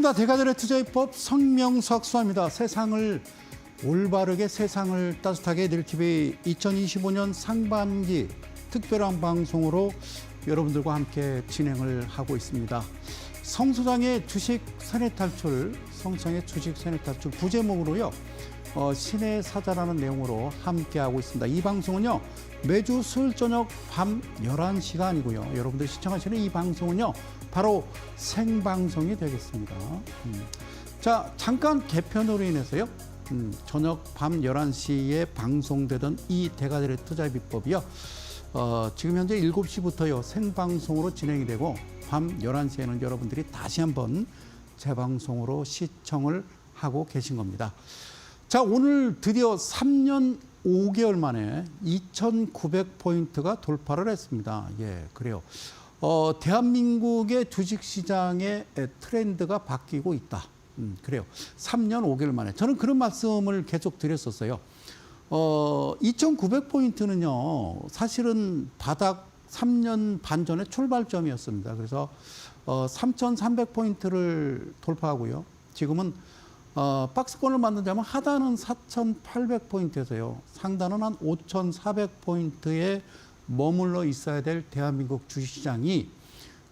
대가들의 투자입법 성명석 수사입니다. 올바르게 세상을 따뜻하게 늘 TV 2025년 상반기 특별한 방송으로 여러분들과 함께 진행을 하고 있습니다. 성소장의 주식 세뇌 탈출, 부제목으로요. 신의 사자라는 내용으로 함께하고 있습니다. 이 방송은요. 매주 수요일 저녁 밤 11시가 아니고요. 여러분들이 시청하시는 이 방송은요. 바로 생방송이 되겠습니다. 자, 잠깐 개편으로 인해서요. 저녁 밤 11시에 방송되던 이 대가들의 투자의 비법이요. 지금 현재 7시부터요. 생방송으로 진행이 되고 밤 11시에는 여러분들이 다시 한번 재방송으로 시청을 하고 계신 겁니다. 자, 오늘 드디어 3년 5개월 만에 2,900포인트가 돌파를 했습니다. 예, 그래요. 대한민국의 주식시장의 트렌드가 바뀌고 있다. 그래요. 3년 5개월 만에. 저는 그런 말씀을 계속 드렸었어요. 2,900포인트는요, 사실은 바닥 3년 반 전에 출발점이었습니다. 그래서 3,300포인트를 돌파하고요. 지금은 박스권을 만들자면 하단은 4,800포인트에서요. 상단은 한 5,400포인트에 머물러 있어야 될 대한민국 주식시장이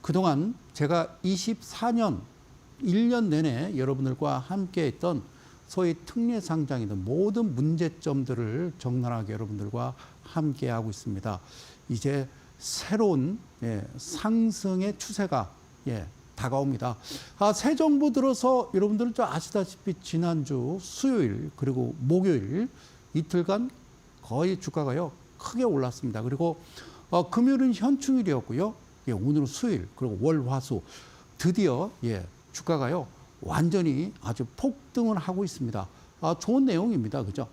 그동안 제가 24년, 1년 내내 여러분들과 함께 했던 소위 특례 상장이든 모든 문제점들을 적나라하게 여러분들과 함께 하고 있습니다. 이제 새로운 상승의 추세가 다가옵니다. 새 정부 들어서 여러분들은 아시다시피 지난주 수요일 그리고 목요일 이틀간 거의 주가가요 크게 올랐습니다. 그리고 금요일은 현충일이었고요. 오늘은 수요일 그리고 월, 화, 수 드디어 주가가요 완전히 아주 폭등을 하고 있습니다. 좋은 내용입니다. 그죠?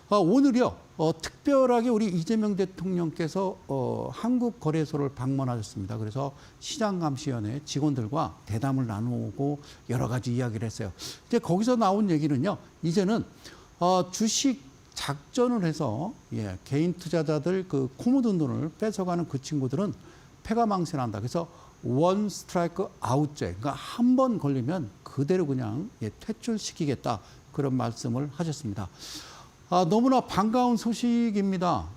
오늘이요 특별하게 우리 이재명 대통령께서 한국거래소를 방문하셨습니다. 그래서 시장감시위원회 직원들과 대담을 나누고 여러 가지 이야기를 했어요. 이제 거기서 나온 얘기는요. 이제는 주식 작전을 해서 개인 투자자들 그 코 묻은 돈을 뺏어가는 그 친구들은 패가망신한다. 그래서 원 스트라이크 아웃제, 그러니까 한 번 걸리면 그대로 그냥 퇴출시키겠다. 그런 말씀을 하셨습니다. 너무나 반가운 소식입니다.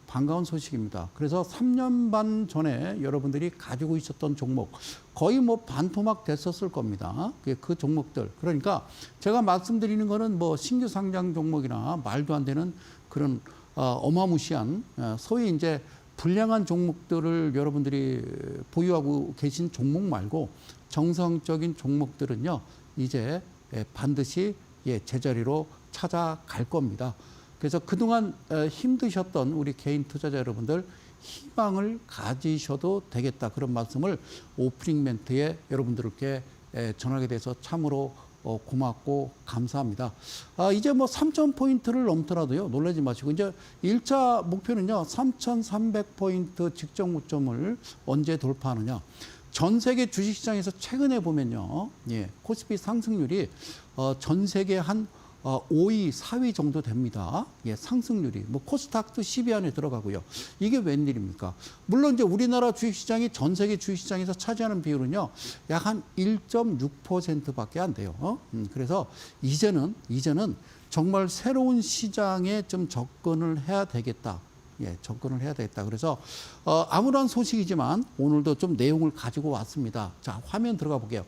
반가운 소식입니다. 그래서 3년 반 전에 여러분들이 가지고 있었던 종목 거의 반토막 됐었을 겁니다. 그 종목들. 그러니까 제가 말씀드리는 거는 신규 상장 종목이나 말도 안 되는 그런 어마무시한 소위 이제 불량한 종목들을 여러분들이 보유하고 계신 종목 말고 정상적인 종목들은요. 이제 반드시 제자리로 찾아갈 겁니다. 그래서 그동안 힘드셨던 우리 개인 투자자 여러분들 희망을 가지셔도 되겠다. 그런 말씀을 오프닝 멘트에 여러분들께 전하게 돼서 참으로 고맙고 감사합니다. 이제 3,000포인트를 넘더라도요. 놀라지 마시고 이제 1차 목표는요. 3,300포인트 직전 고점을 언제 돌파하느냐. 전 세계 주식시장에서 최근에 보면요. 코스피 상승률이 전 세계 한 5위, 4위 정도 됩니다. 상승률이. 코스닥도 10위 안에 들어가고요. 이게 웬일입니까? 물론 이제 우리나라 주식시장이 전 세계 주식시장에서 차지하는 비율은요. 약 한 1.6%밖에 안 돼요. 그래서 이제는 정말 새로운 시장에 좀 접근을 해야 되겠다. 접근을 해야 되겠다. 그래서 아무런 소식이지만 오늘도 좀 내용을 가지고 왔습니다. 자, 화면 들어가 볼게요.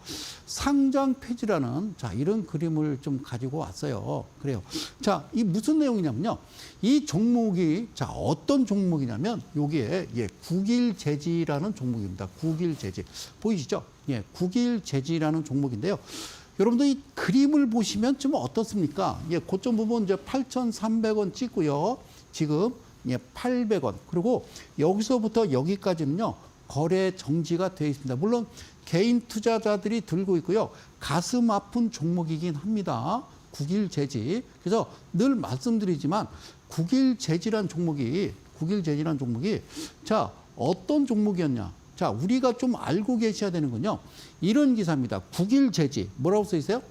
상장 폐지라는 이런 그림을 좀 가지고 왔어요. 그래요. 자, 이 무슨 내용이냐면요. 이 종목이 어떤 종목이냐면 여기에 국일제지라는 종목입니다. 국일제지. 보이시죠? 국일제지라는 종목인데요. 여러분들 이 그림을 보시면 좀 어떻습니까? 고점 부분 이제 8,300원 찍고요. 지금 800원. 그리고 여기서부터 여기까지는요. 거래 정지가 되어 있습니다. 물론 개인 투자자들이 들고 있고요. 가슴 아픈 종목이긴 합니다. 국일제지. 그래서 늘 말씀드리지만 국일제지란 종목이 어떤 종목이었냐. 자, 우리가 좀 알고 계셔야 되는 건요. 이런 기사입니다. 국일제지. 뭐라고 써 있어요?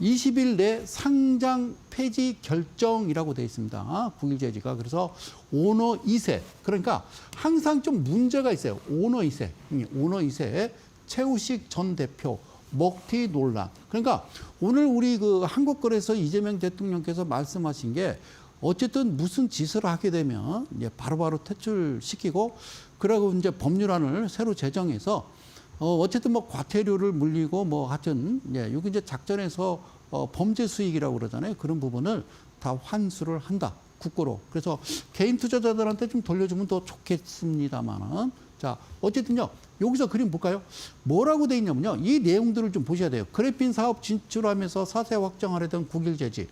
20일 내 상장 폐지 결정이라고 되어 있습니다. 국일제지가. 그래서 오너 2세. 그러니까 항상 좀 문제가 있어요. 오너 2세. 오너 2세. 최우식 전 대표 먹튀 논란. 그러니까 오늘 우리 그 한국거래소 이재명 대통령께서 말씀하신 게 어쨌든 무슨 짓을 하게 되면 이제 바로바로 퇴출시키고 그러고 이제 법률안을 새로 제정해서 어쨌든 뭐 과태료를 물리고 뭐 하여튼 여기 이제 작전에서 범죄 수익이라고 그러잖아요. 그런 부분을 다 환수를 한다. 국고로. 그래서 개인 투자자들한테 좀 돌려주면 더 좋겠습니다만은. 자, 어쨌든요. 여기서 그림 볼까요? 뭐라고 돼 있냐면요. 이 내용들을 좀 보셔야 돼요. 그래핀 사업 진출하면서 사세 확장하려던 국일제지.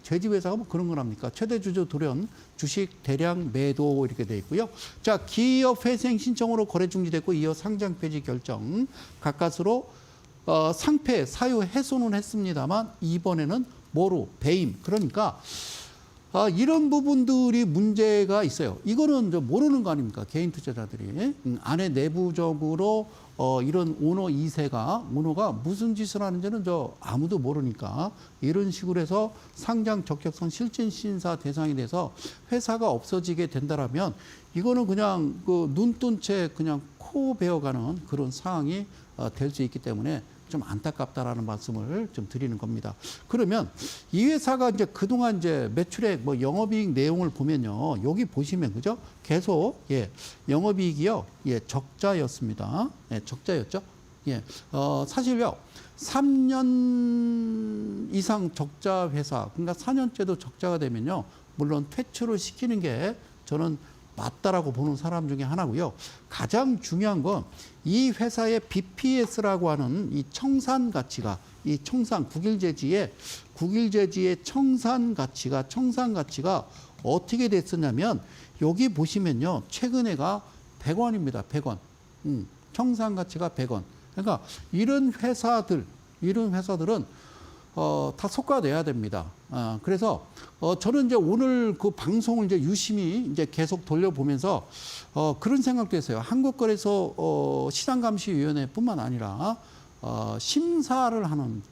제지회사가 뭐 그런 거랍니까? 최대 주주 돌연 주식 대량 매도 이렇게 돼 있고요. 자, 기업 회생 신청으로 거래 중지됐고 이어 상장 폐지 결정. 가까스로 상패 사유 훼손은 했습니다만 이번에는 뭐로 배임. 그러니까 이런 부분들이 문제가 있어요. 이거는 모르는 거 아닙니까? 개인 투자자들이. 안에 내부적으로 이런 오너 2세가, 오너가 무슨 짓을 하는지는 아무도 모르니까 이런 식으로 해서 상장 적격성 실질 심사 대상이 돼서 회사가 없어지게 된다라면 이거는 그냥 그 눈뜬 채 그냥 코 베어가는 그런 상황이 될 수 있기 때문에 좀 안타깝다라는 말씀을 좀 드리는 겁니다. 그러면 이 회사가 이제 그동안 이제 매출액 뭐 영업이익 내용을 보면요. 여기 보시면 그죠? 계속 영업이익이요. 적자였습니다. 적자였죠. 사실요. 3년 이상 적자 회사, 그러니까 4년째도 적자가 되면요. 물론 퇴출을 시키는 게 저는 맞다라고 보는 사람 중에 하나고요. 가장 중요한 건 이 회사의 BPS라고 하는 이 청산 가치가, 이 청산 국일제지의 청산 가치가 어떻게 됐었냐면 여기 보시면요. 최근에가 100원입니다. 100원. 청산 가치가 100원. 그러니까 이런 회사들은 다 솎아내야 됩니다. 그래서 저는 이제 오늘 그 방송을 이제 유심히 이제 계속 돌려보면서 그런 생각도 했어요. 한국거래소 시장감시위원회뿐만 아니라 심사하는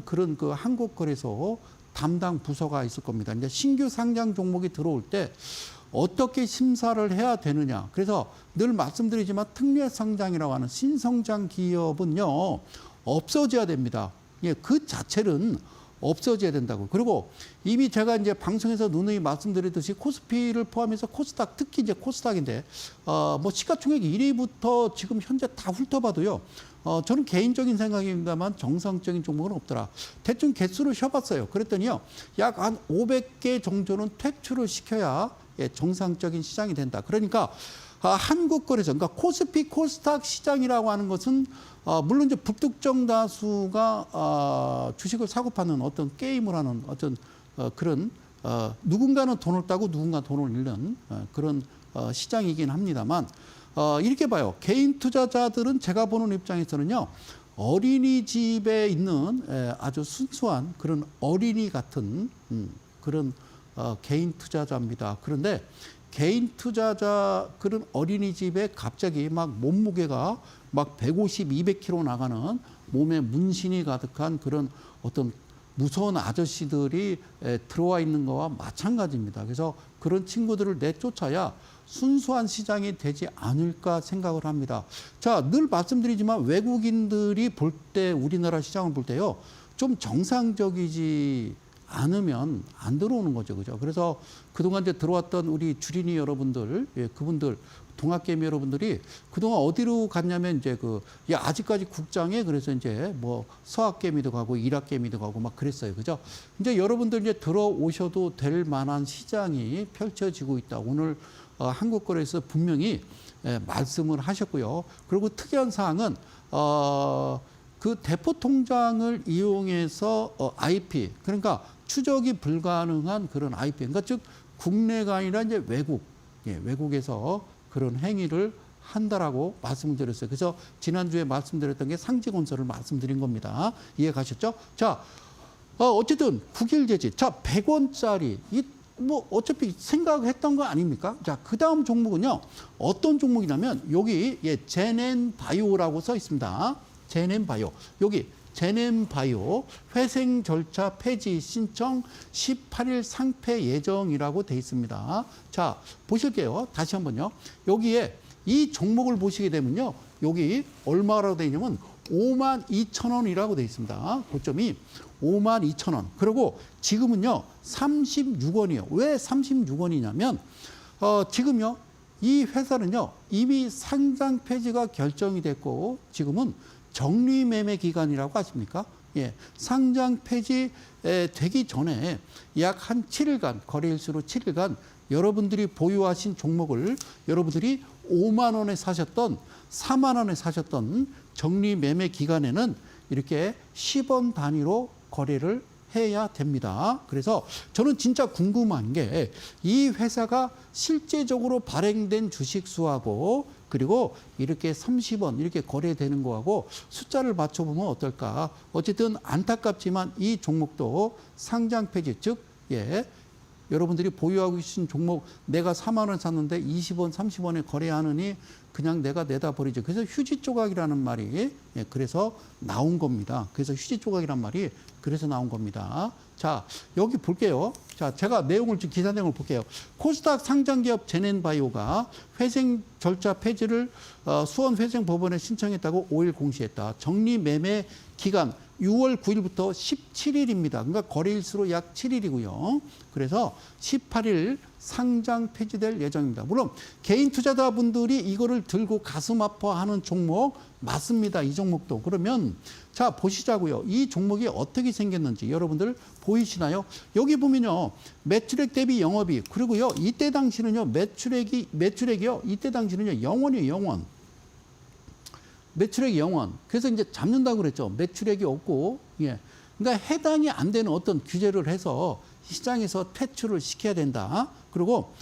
그런 그 한국거래소 담당 부서가 있을 겁니다. 이제 신규 상장 종목이 들어올 때 어떻게 심사를 해야 되느냐. 그래서 늘 말씀드리지만 특례 상장이라고 하는 신성장 기업은요 없어져야 됩니다. 그 자체는 없어져야 된다고. 그리고 이미 제가 이제 방송에서 누누이 말씀드렸듯이 코스피를 포함해서 코스닥, 특히 이제 코스닥인데, 뭐 시가총액 1위부터 지금 현재 다 훑어봐도요, 저는 개인적인 생각입니다만 정상적인 종목은 없더라. 대충 개수를 쉬어봤어요. 그랬더니요, 약 한 500개 정도는 퇴출을 시켜야 정상적인 시장이 된다. 그러니까 한국거래소, 그러니까 코스피, 코스닥 시장이라고 하는 것은 물론 이제 불특정 다수가 주식을 사고 파는 어떤 게임을 하는 어떤 그런 누군가는 돈을 따고 누군가 돈을 잃는 그런 시장이긴 합니다만 이렇게 봐요. 개인 투자자들은 제가 보는 입장에서는요. 어린이집에 있는 아주 순수한 그런 어린이 같은 그런 개인 투자자입니다. 그런데 개인 투자자 그런 어린이집에 갑자기 막 몸무게가 막 150, 200kg 나가는 몸에 문신이 가득한 그런 어떤 무서운 아저씨들이 들어와 있는 거와 마찬가지입니다. 그래서 그런 친구들을 내쫓아야 순수한 시장이 되지 않을까 생각을 합니다. 자, 늘 말씀드리지만 외국인들이 볼 때 우리나라 시장을 볼 때요. 좀 정상적이지 않으면 안 들어오는 거죠. 그죠? 그래서 그동안 이제 들어왔던 우리 주린이 여러분들, 그분들, 동학개미 여러분들이 그동안 어디로 갔냐면 이제 아직까지 국장에 그래서 이제 뭐 서학개미도 가고 일학개미도 가고 막 그랬어요. 그죠? 이제 여러분들 이제 들어오셔도 될 만한 시장이 펼쳐지고 있다. 오늘 한국거래에서 분명히 말씀을 하셨고요. 그리고 특이한 사항은, 그 대포 통장을 이용해서 IP, 그러니까 추적이 불가능한 그런 IP, 그러니까 즉 국내가 아니라 이제 외국에서 그런 행위를 한다라고 말씀을 드렸어요. 그래서 지난주에 말씀드렸던 게 상지건설을 말씀드린 겁니다. 이해 가셨죠? 자, 어쨌든 국일제지. 자, 100원짜리. 뭐 어차피 생각했던 거 아닙니까? 자, 그 다음 종목은요. 어떤 종목이냐면 여기 제넨바이오라고 써 있습니다. 제넨바이오. 여기 제넨바이오 회생 절차 폐지 신청 18일 상패 예정이라고 돼 있습니다. 자, 보실게요. 다시 한번요. 여기에 이 종목을 보시게 되면요. 여기 얼마라고 되어 있냐면 52,000원이라고 되어 있습니다. 고점이 52,000원. 그리고 지금은요 36원이에요. 왜 36원이냐면 지금요 이 회사는요 이미 상장 폐지가 결정이 됐고 지금은 정리 매매 기간이라고 아십니까? 예, 상장 폐지 되기 전에 약 한 7일간 거래일수로 7일간 여러분들이 보유하신 종목을 여러분들이 5만 원에 사셨던 4만 원에 사셨던 정리 매매 기간에는 이렇게 10원 단위로 거래를 해야 됩니다. 그래서 저는 진짜 궁금한 게 이 회사가 실제적으로 발행된 주식 수하고 그리고 이렇게 30원 이렇게 거래되는 거하고 숫자를 맞춰보면 어떨까. 어쨌든 안타깝지만 이 종목도 상장 폐지 즉 예, 여러분들이 보유하고 계신 종목 내가 4만 원 샀는데 20원, 30원에 거래하느니 그냥 내가 내다 버리죠. 그래서 휴지 조각이라는 말이 예, 그래서 나온 겁니다. 그래서 휴지 조각이란 말이 그래서 나온 겁니다. 자, 여기 볼게요. 자, 제가 내용을 좀 기사 내용을 볼게요. 코스닥 상장기업 제넨바이오가 회생 절차 폐지를 수원 회생법원에 신청했다고 5일 공시했다. 정리 매매 기간 6월 9일부터 17일입니다. 그러니까 거래일수로 약 7일이고요. 그래서 18일 상장 폐지될 예정입니다. 물론 개인 투자자분들이 이거를 들고 가슴 아파하는 종목 맞습니다. 이 종목도. 그러면 자 보시자고요. 이 종목이 어떻게 생겼는지 여러분들 보이시나요? 여기 보면요. 매출액 대비 영업이익 그리고요. 이때 당시는요. 매출액이요. 이때 당시는요. 0원이에요. 0원. 매출액이 0원. 그래서 이제 잡는다고 그랬죠. 매출액이 없고, 예. 그러니까 해당이 안 되는 어떤 규제를 해서 시장에서 퇴출을 시켜야 된다. 그리고,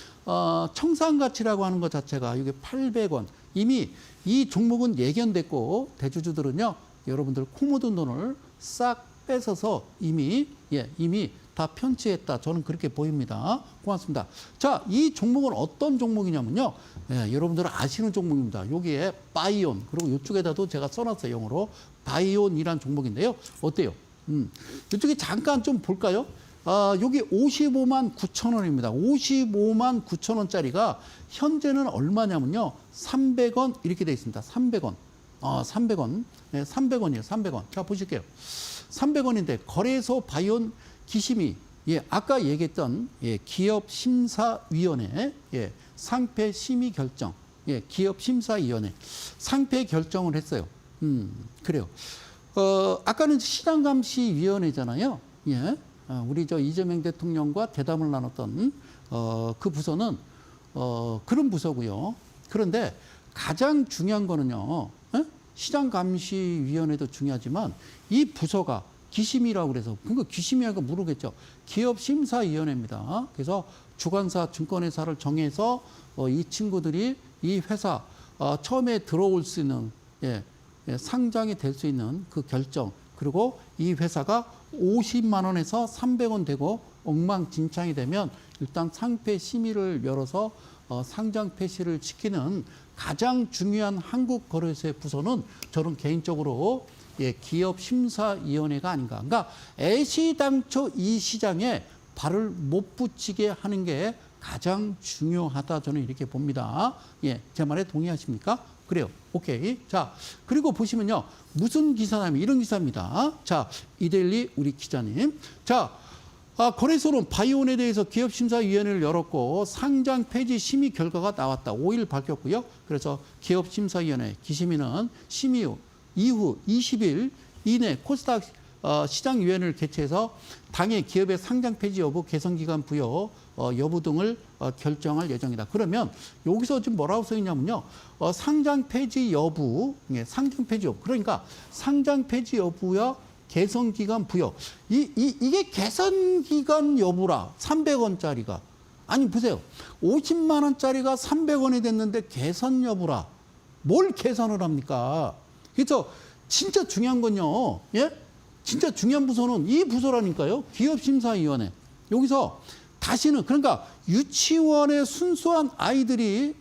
청산가치라고 하는 것 자체가 이게 800원. 이미 이 종목은 예견됐고, 대주주들은요, 여러분들 코 묻은 돈을 싹 뺏어서 이미 다 편취했다. 저는 그렇게 보입니다. 고맙습니다. 자, 이 종목은 어떤 종목이냐면요. 예, 여러분들 아시는 종목입니다. 여기에 바이온 그리고 이쪽에다도 제가 써놨어요. 영어로 바이온이란 종목인데요. 어때요? 이쪽에 잠깐 좀 볼까요? 여기 55만 9천 원입니다. 55만 9천 원짜리가 현재는 얼마냐면요. 300원 이렇게 돼 있습니다. 300원. 300원. 네, 300원이에요. 300원. 자, 보실게요. 300원인데 거래소 바이온 기심이 예, 아까 얘기했던 예, 기업심사위원회 예, 상패 심의 결정 예, 기업심사위원회 상패 결정을 했어요. 그래요. 아까는 시장감시위원회잖아요. 예, 우리 저 이재명 대통령과 대담을 나눴던 그 부서는 그런 부서고요. 그런데 가장 중요한 거는요. 예? 시장감시위원회도 중요하지만 이 부서가 기심이라고 그래서 그러니까 기심이라고 모르겠죠. 기업심사위원회입니다. 그래서 주관사 증권회사를 정해서 이 친구들이 이 회사 처음에 들어올 수 있는 상장이 될 수 있는 그 결정 그리고 이 회사가 50만 원에서 300원 되고 엉망진창이 되면 일단 상패 심의를 열어서 상장 폐지를 지키는 가장 중요한 한국거래소의 부서는 저는 개인적으로 기업심사위원회가 아닌가. 그러니까 애시당초 이 시장에 발을 못 붙이게 하는 게 가장 중요하다. 저는 이렇게 봅니다. 예, 제 말에 동의하십니까? 그래요. 오케이. 자, 그리고 보시면요. 무슨 기사냐면 이런 기사입니다. 자, 이데일리 우리 기자님. 자, 거래소는 바이온에 대해서 기업심사위원회를 열었고 상장 폐지 심의 결과가 나왔다. 5일 밝혔고요. 그래서 기업심사위원회 기심위는 심의 이후 20일 이내 코스닥 시장위원회를 개최해서 당의 기업의 상장 폐지 여부, 개선기간 부여 여부 등을 결정할 예정이다. 그러면 여기서 지금 뭐라고 써 있냐면요. 상장 폐지 여부, 상장 폐지 여부. 그러니까 상장 폐지 여부야 개선기간 부여. 이게 개선기간 여부라. 300원짜리가. 아니 보세요. 50만 원짜리가 300원이 됐는데 개선 여부라. 뭘 개선을 합니까? 그래서 진짜 중요한 건요. 예? 진짜 중요한 부서는 이 부서라니까요. 기업심사위원회. 여기서 다시는 그러니까 유치원에 순수한 아이들이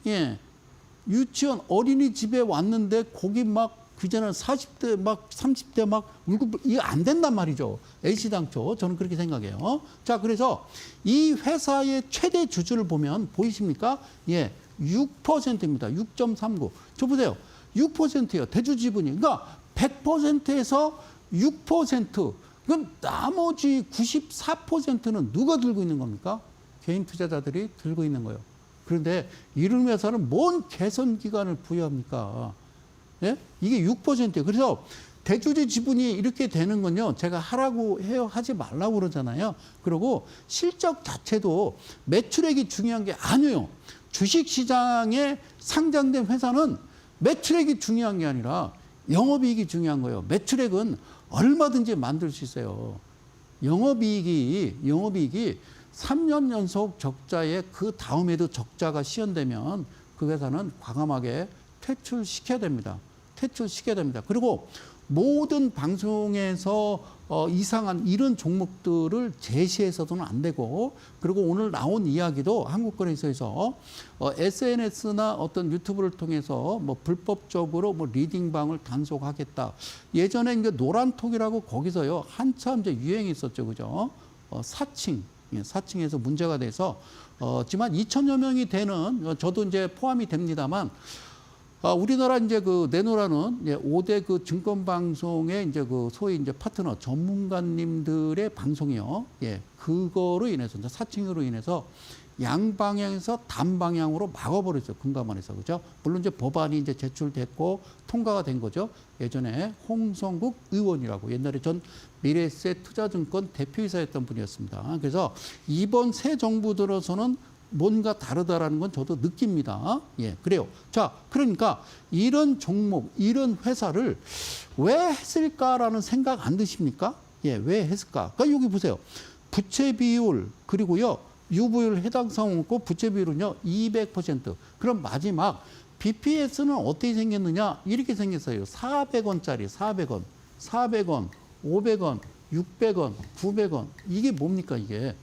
유치원 어린이집에 왔는데 거기 막 그전에 40대 막 30대 막 울고 이거 안 된단 말이죠. 애시당초 저는 그렇게 생각해요. 자, 그래서 이 회사의 최대 주주를 보면 보이십니까? 예, 6%입니다. 6.39. 저 보세요. 6%예요. 대주 지분이. 그러니까 100%에서 6%. 그럼 나머지 94%는 누가 들고 있는 겁니까? 개인 투자자들이 들고 있는 거예요. 그런데 이런 회사는 뭔 개선 기간을 부여합니까? 예? 이게 6%예요. 그래서 대주주 지분이 이렇게 되는 건요, 제가 하라고 해요, 하지 말라고 그러잖아요. 그리고 실적 자체도 매출액이 중요한 게 아니에요. 주식시장에 상장된 회사는 매출액이 중요한 게 아니라 영업이익이 중요한 거예요. 매출액은 얼마든지 만들 수 있어요. 영업이익이 3년 연속 적자에 그 다음에도 적자가 시현되면 그 회사는 과감하게 퇴출시켜야 됩니다. 퇴출시켜야 됩니다. 그리고 모든 방송에서 이상한 이런 종목들을 제시해서는 안 되고, 그리고 오늘 나온 이야기도 한국거래소에서 SNS나 어떤 유튜브를 통해서 뭐 불법적으로 뭐 리딩방을 단속하겠다. 예전에 이제 노란톡이라고 거기서요 한참 이제 유행이 있었죠, 그죠? 사칭. 사칭에서 문제가 돼서 지만 2천여 명이 되는, 저도 이제 포함이 됩니다만, 우리나라 이제 그 내노라는 5대 그 증권 방송의 이제 그 소위 이제 파트너 전문가님들의 방송이요. 예, 그거로 인해서 이제 사칭으로 인해서 양방향에서 단방향으로 막아버렸죠. 금감원에서. 그죠? 물론 이제 법안이 이제 제출됐고 통과가 된 거죠. 예전에 홍성국 의원이라고, 옛날에 전 미래에셋 투자증권 대표이사였던 분이었습니다. 그래서 이번 새 정부 들어서는 뭔가 다르다라는 건 저도 느낍니다. 예, 그래요. 자, 그러니까 이런 종목, 이런 회사를 왜 했을까라는 생각 안 드십니까? 예, 왜 했을까? 그러니까 여기 보세요. 부채 비율, 그리고요, 유보율 해당 사항 없고 부채 비율은요, 200%. 그럼 마지막 BPS는 어떻게 생겼느냐? 이렇게 생겼어요. 400원짜리, 400원, 400원, 500원, 600원, 900원. 이게 뭡니까, 이게?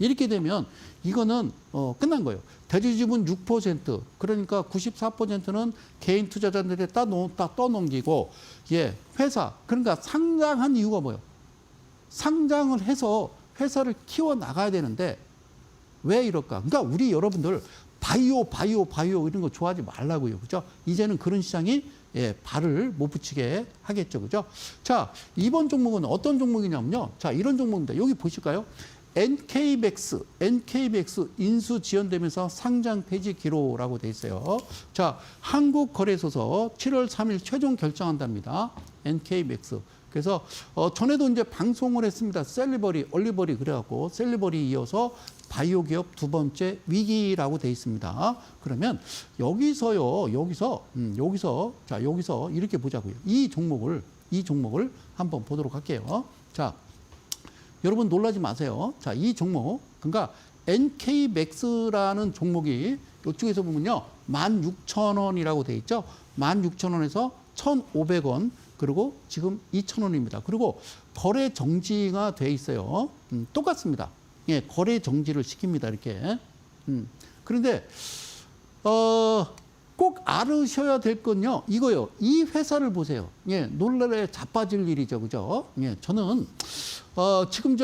이렇게 되면 이거는 끝난 거예요. 대주주분 6%, 그러니까 94%는 개인 투자자들에 다 떠넘기고, 예, 회사, 그러니까 상장한 이유가 뭐예요? 상장을 해서 회사를 키워 나가야 되는데 왜 이럴까? 그러니까 우리 여러분들 바이오 이런 거 좋아하지 말라고요. 그죠? 이제는 그런 시장이 발을 못 붙이게 하겠죠. 그죠? 자, 이번 종목은 어떤 종목이냐면요. 자, 이런 종목입니다. 여기 보실까요? NK백스 인수 지연되면서 상장 폐지 기로라고 돼 있어요. 자, 한국거래소서 7월 3일 최종 결정한답니다. NK백스. 그래서 전에도 이제 방송을 했습니다. 셀리버리, 올리버리 그래갖고 셀리버리 이어서 바이오 기업 두 번째 위기라고 돼 있습니다. 그러면 여기서 이렇게 보자고요. 이 종목을 한번 보도록 할게요. 자, 여러분 놀라지 마세요. 자, 이 종목, 그러니까 NK맥스라는 종목이 이쪽에서 보면요, 16,000원이라고 돼 있죠. 16,000원에서 1,500원. 그리고 지금 2,000원입니다. 그리고 거래 정지가 돼 있어요. 똑같습니다. 예, 거래 정지를 시킵니다. 이렇게. 그런데 꼭 알으셔야 될 건요, 이거요. 이 회사를 보세요. 예, 놀랄 자빠질 일이죠, 그죠? 예, 저는 지금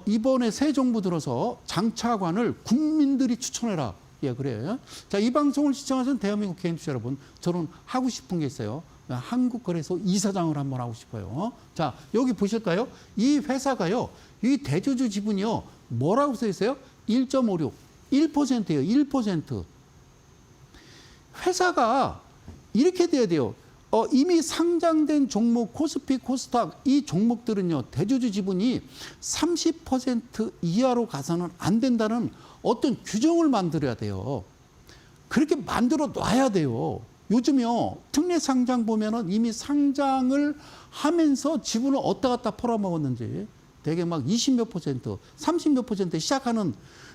이번에 새 정부 들어서 장차관을 국민들이 추천해라. 예, 그래요. 자, 이 방송을 시청하시는 대한민국 개인 투자 여러분, 저는 하고 싶은 게 있어요. 한국거래소 이사장을 한번 하고 싶어요. 자, 여기 보실까요? 이 회사가요, 이 대주주 지분이요, 뭐라고 써 있어요? 1.56, 1%예요, 1%. 회사가 이렇게 돼야 돼요. 이미 상장된 종목, 코스피, 코스닥, 이 종목들은요, 대주주 지분이 30% 이하로 가서는 안 된다는 어떤 규정을 만들어야 돼요. 그렇게 만들어 놔야 돼요. 요즘요, 특례 상장 보면은 이미 상장을 하면서 지분을 어디다 갖다 팔아먹었는지 되게 막 20몇 %, 30몇 % 시작하는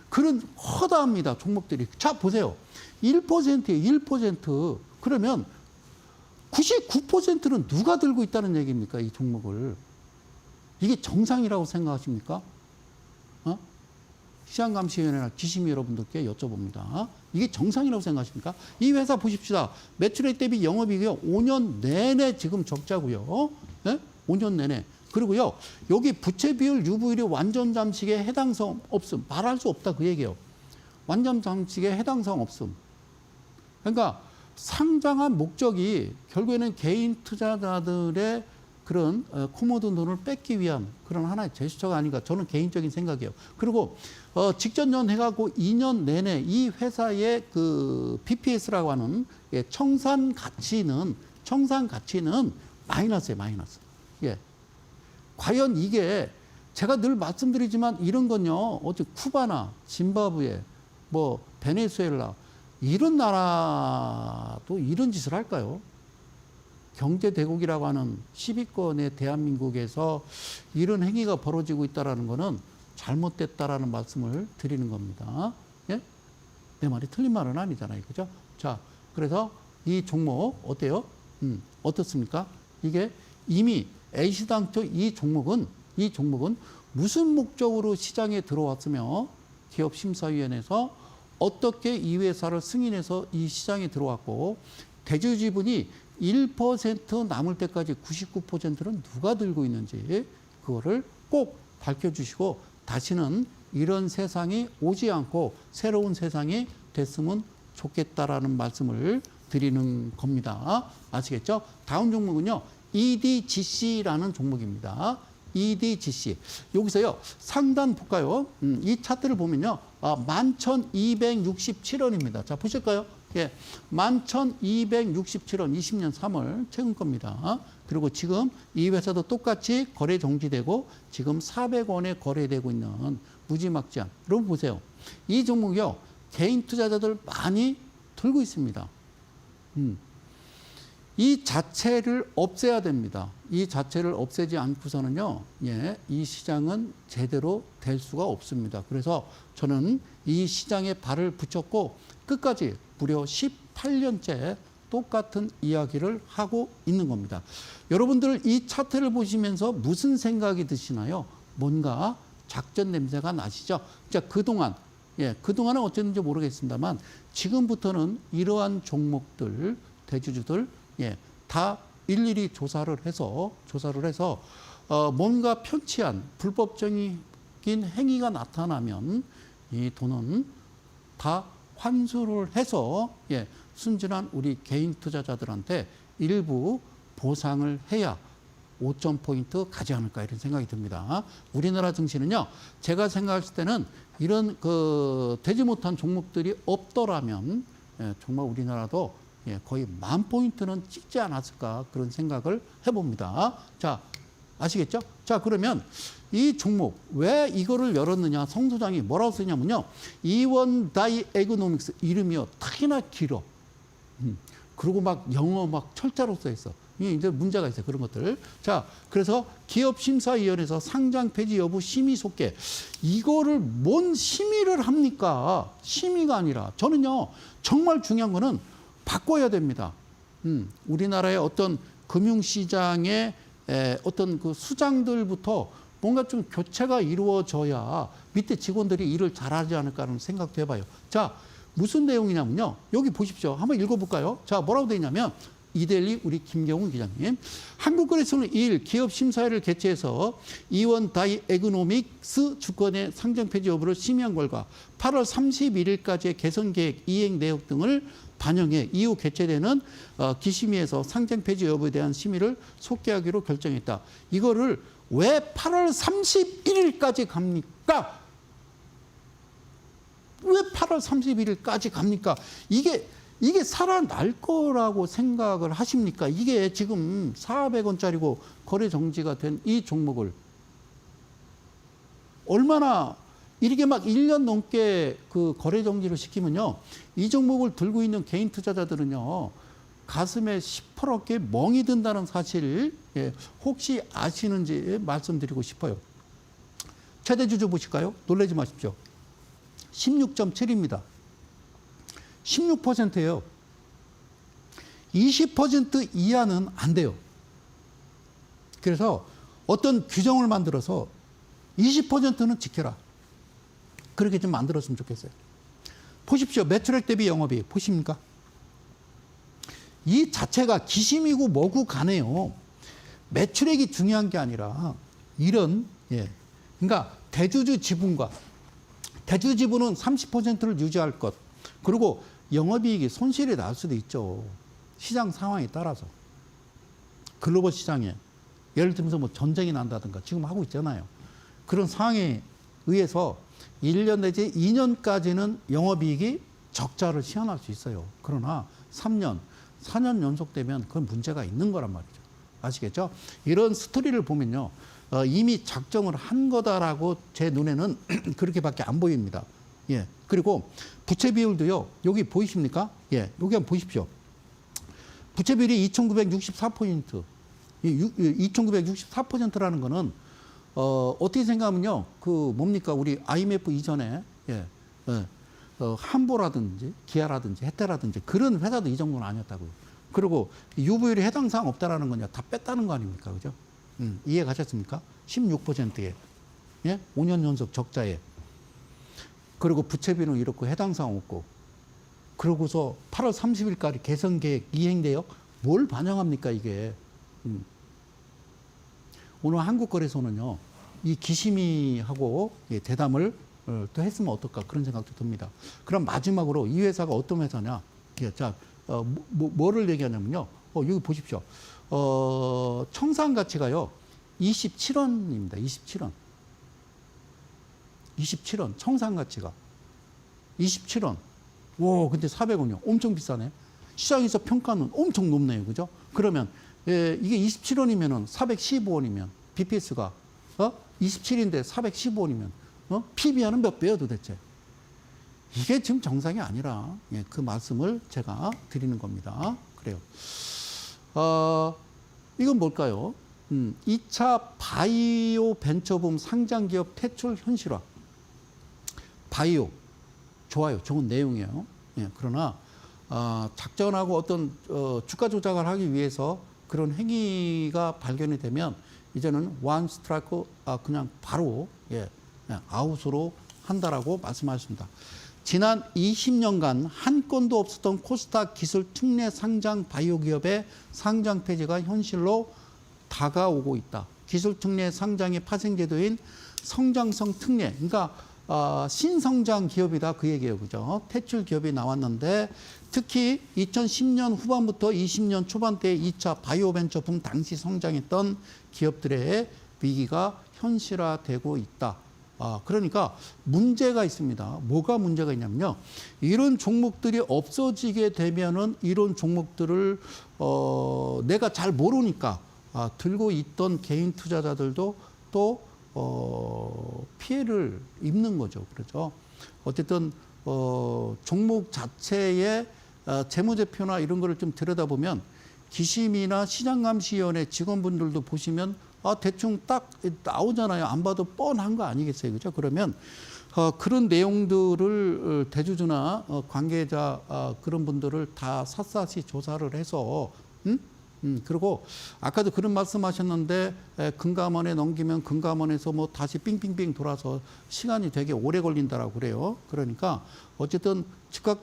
그런 허다합니다, 종목들이. 자, 보세요. 1%예요, 1%. 그러면 99%는 누가 들고 있다는 얘기입니까, 이 종목을? 이게 정상이라고 생각하십니까? 시장감시위원회나 기심이 여러분들께 여쭤봅니다. 이게 정상이라고 생각하십니까? 이 회사 보십시다. 매출액 대비 영업이익이요, 5년 내내 지금 적자고요. 네? 5년 내내. 그리고요, 여기 부채 비율, 유보율이 완전 잠식에 해당성 없음. 말할 수 없다, 그 얘기예요. 완전 잠식에 해당성 없음. 그러니까 상장한 목적이 결국에는 개인 투자자들의 그런 코모드 돈을 뺏기 위한 그런 하나의 제스처가 아닌가 저는 개인적인 생각이에요. 그리고 직전년 해갖고 2년 내내 이 회사의 그 PPS라고 하는 청산 가치는 마이너스예요, 마이너스. 예. 과연 이게 제가 늘 말씀드리지만 이런 건요, 어째 쿠바나 짐바브웨, 뭐 베네수엘라 이런 나라도 이런 짓을 할까요? 경제 대국이라고 하는 10위권의 대한민국에서 이런 행위가 벌어지고 있다는 것은 잘못됐다라는 말씀을 드리는 겁니다. 예? 내 말이 틀린 말은 아니잖아요. 그죠? 자, 그래서 이 종목 어때요? 어떻습니까? 이게 이미 A시당초 이 종목은 무슨 목적으로 시장에 들어왔으며 기업심사위원회에서 어떻게 이 회사를 승인해서 이 시장에 들어왔고 대주지분이 1% 남을 때까지 99%는 누가 들고 있는지 그거를 꼭 밝혀주시고 다시는 이런 세상이 오지 않고 새로운 세상이 됐으면 좋겠다라는 말씀을 드리는 겁니다. 아시겠죠? 다음 종목은요. EDGC라는 종목입니다. EDGC. 여기서요. 상단 볼까요? 이 차트를 보면요. 11,267원입니다. 자, 보실까요? 예. 11,267원 20년 3월 최근 겁니다. 그리고 지금 이 회사도 똑같이 거래 정지되고 지금 400원에 거래되고 있는 무지막지한. 여러분 보세요. 이 종목이요. 개인 투자자들 많이 들고 있습니다. 이 자체를 없애야 됩니다. 이 자체를 없애지 않고서는요, 예, 이 시장은 제대로 될 수가 없습니다. 그래서 저는 이 시장에 발을 붙였고 끝까지 무려 18년째 똑같은 이야기를 하고 있는 겁니다. 여러분들 이 차트를 보시면서 무슨 생각이 드시나요? 뭔가 작전 냄새가 나시죠? 자, 그동안은 어쨌는지 모르겠습니다만 지금부터는 이러한 종목들, 대주주들 다 일일이 조사를 해서 뭔가 편치한 불법적인 행위가 나타나면 이 돈은 다 환수를 해서 순진한 우리 개인 투자자들한테 일부 보상을 해야 5.포인트 가지 않을까 이런 생각이 듭니다. 우리나라 증시는요, 제가 생각했을 때는 이런 되지 못한 종목들이 없더라면 정말 우리나라도 거의 10,000포인트는 찍지 않았을까 그런 생각을 해봅니다. 자, 아시겠죠? 자, 그러면 이 종목 왜 이거를 열었느냐? 성 소장이 뭐라고 쓰냐면요. 이원 다이 에그노믹스 이름이요. 특히나 길어. 그리고 막 영어 막 철자로 써 있어. 이제 문제가 있어요. 그런 것들. 자, 그래서 기업심사위원회에서 상장 폐지 여부 심의 속계. 이거를 뭔 심의를 합니까? 심의가 아니라. 저는요, 정말 중요한 거는 바꿔야 됩니다. 우리나라의 어떤 금융시장의 어떤 그 수장들부터 뭔가 좀 교체가 이루어져야 밑에 직원들이 일을 잘하지 않을까 하는 생각도 해봐요. 자, 무슨 내용이냐면요. 여기 보십시오. 한번 읽어볼까요? 자, 뭐라고 되어 있냐면 이데일리 우리 김경훈 기자님. 한국거래소는 2일 기업심사회를 개최해서 이원 다이 에그노믹스 주권의 상장 폐지 여부를 심의한 결과 8월 31일까지의 개선 계획, 이행 내역 등을 반영해 이후 개최되는 기심위에서 상장 폐지 여부에 대한 심의를 속개하기로 결정했다. 이거를 왜 8월 31일까지 갑니까? 왜 8월 31일까지 갑니까? 이게 살아날 거라고 생각을 하십니까? 이게 지금 400원짜리고 거래 정지가 된 이 종목을 얼마나 이렇게 막 1년 넘게 그 거래 정지를 시키면요. 이 종목을 들고 있는 개인 투자자들은요. 가슴에 시퍼렇게 멍이 든다는 사실 혹시 아시는지 말씀드리고 싶어요. 최대 주주 보실까요? 놀라지 마십시오. 16.7입니다. 16%예요. 20% 이하는 안 돼요. 그래서 어떤 규정을 만들어서 20%는 지켜라. 그렇게 좀 만들었으면 좋겠어요. 보십시오. 매출액 대비 영업이익 보십니까? 이 자체가 기심이고 뭐고 가네요. 매출액이 중요한 게 아니라 이런 그러니까 대주주 지분과 대주주 지분은 30%를 유지할 것. 그리고 영업이익이 손실이 날 수도 있죠. 시장 상황에 따라서. 글로벌 시장에 예를 들면서 뭐 전쟁이 난다든가 지금 하고 있잖아요. 그런 상황에 의해서 1년 내지 2년까지는 영업이익이 적자를 시현할 수 있어요. 그러나 3년, 4년 연속되면 그건 문제가 있는 거란 말이죠. 아시겠죠? 이런 스토리를 보면요. 이미 작정을 한 거다라고 제 눈에는 그렇게밖에 안 보입니다. 예. 그리고 부채 비율도요. 여기 보이십니까? 예. 여기 한번 보십시오. 부채 비율이 2,964%. 2,964%라는 거는 어떻게 생각하면요. 그 뭡니까? 우리 IMF 이전에 예. 한보라든지 기아라든지 혜태라든지 그런 회사도 이 정도는 아니었다고요. 그리고 유보율이 해당 사항 없다라는 거냐 다 뺐다는 거 아닙니까? 그죠? 이해 가셨습니까? 16%에 예? 5년 연속 적자에 그리고 부채비는 이렇고 해당 사항 없고 그러고서 8월 30일까지 개선 계획 이행돼요. 뭘 반영합니까 이게? 오늘 한국거래소는요. 이 기심이하고 대담을 또 했으면 어떨까 그런 생각도 듭니다. 그럼 마지막으로 이 회사가 어떤 회사냐? 예, 자, 뭐를 얘기하냐면요. 여기 보십시오. 청산 가치가요. 27원입니다. 27원. 27원. 청산 가치가. 27원. 오, 근데 400원이요. 엄청 비싸네. 시장에서 평가는 엄청 높네요. 그죠? 그러면, 이게 27원이면은 415원이면, BPS가, 27인데 415원이면, PBR은 몇 배요 도대체? 이게 지금 정상이 아니라, 예, 그 말씀을 제가 드리는 겁니다. 그래요. 이건 뭘까요? 2차 바이오 벤처붐 상장기업 퇴출 현실화. 바이오. 좋아요. 좋은 내용이에요. 예, 그러나, 작전하고 어떤, 주가 조작을 하기 위해서 그런 행위가 발견이 되면 이제는 원 스트라이크, 그냥 바로, 예, 아웃으로 한다라고 말씀하셨습니다. 지난 20년간 한 건도 없었던 코스닥 기술 특례 상장 바이오 기업의 상장 폐지가 현실로 다가오고 있다. 기술 특례 상장의 파생 제도인 성장성 특례, 그러니까 신성장 기업이다 그 얘기예요, 그죠? 퇴출 기업이 나왔는데 특히 2010년 후반부터 20년 초반대에 2차 바이오 벤처 붐 당시 성장했던 기업들의 위기가 현실화되고 있다. 그러니까 문제가 있습니다. 뭐가 문제가 있냐면요. 이런 종목들이 없어지게 되면은 이런 종목들을 내가 잘 모르니까 들고 있던 개인 투자자들도 또 피해를 입는 거죠. 그렇죠. 어쨌든 종목 자체의 재무제표나 이런 거를 좀 들여다보면 기심이나 시장감시위원회 직원분들도 보시면 대충 딱 나오잖아요. 안 봐도 뻔한 거 아니겠어요. 그죠? 그러면 그런 내용들을 대주주나 관계자 그런 분들을 다 샅샅이 조사를 해서 그리고 아까도 그런 말씀하셨는데 금감원에 넘기면 금감원에서 뭐 다시 삥삥삥 돌아서 시간이 되게 오래 걸린다라고 그래요. 그러니까 어쨌든 즉각